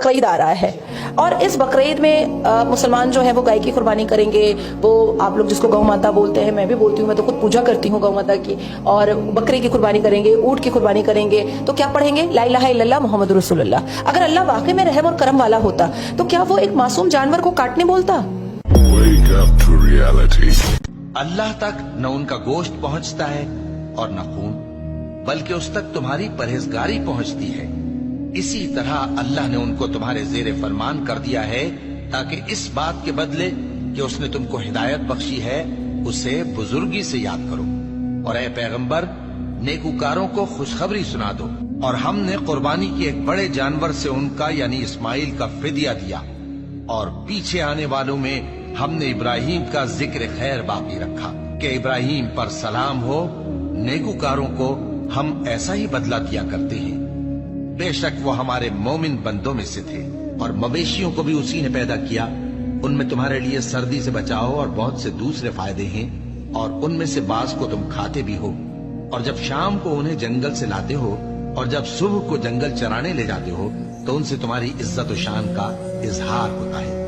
बकरीद आ रहा है और इस बकरीद में मुसलमान जो है वो गाय की कुर्बानी करेंगे, वो आप लोग जिसको गौ माता बोलते हैं, मैं भी बोलती हूँ, मैं तो खुद पूजा करती हूँ गौ माता की, और बकरी की कुर्बानी करेंगे, ऊंट की कुर्बानी करेंगे, तो क्या पढ़ेंगे? ला इलाहा इल्लल्लाह मुहम्मद रसूलुल्लाह। अगर अल्लाह वाकई में रहम और करम वाला होता तो क्या वो एक मासूम जानवर को काटने बोलता? Wake up to reality. अल्लाह तक न उनका गोश्त पहुंचता है और न खून, बल्कि उस तक तुम्हारी परहेजगारी पहुंचती है। इसी तरह अल्लाह ने उनको तुम्हारे जेरे फरमान कर दिया है, ताकि इस बात के बदले कि उसने तुमको हिदायत बख्शी है, उसे बुजुर्गी से याद करो। और ए पैगंबर, नेकूकारों को खुशखबरी सुना दो। और हमने कुर्बानी के एक बड़े जानवर से उनका यानी इस्माइल का फिदिया दिया, और पीछे आने वालों में हमने इब्राहिम का जिक्र खैर बाकी रखा कि इब्राहिम पर सलाम हो। नेकूकारों को हम ऐसा ही बदला दिया करते हैं। बेशक वो हमारे मोमिन बंदों में से थे। और मवेशियों को भी उसी ने पैदा किया, उनमें तुम्हारे लिए सर्दी से बचाओ और बहुत से दूसरे फायदे हैं, और उनमें से बाज को तुम खाते भी हो। और जब शाम को उन्हें जंगल से लाते हो और जब सुबह को जंगल चराने ले जाते हो, तो उनसे तुम्हारी इज्जत और शान का इजहार होता है।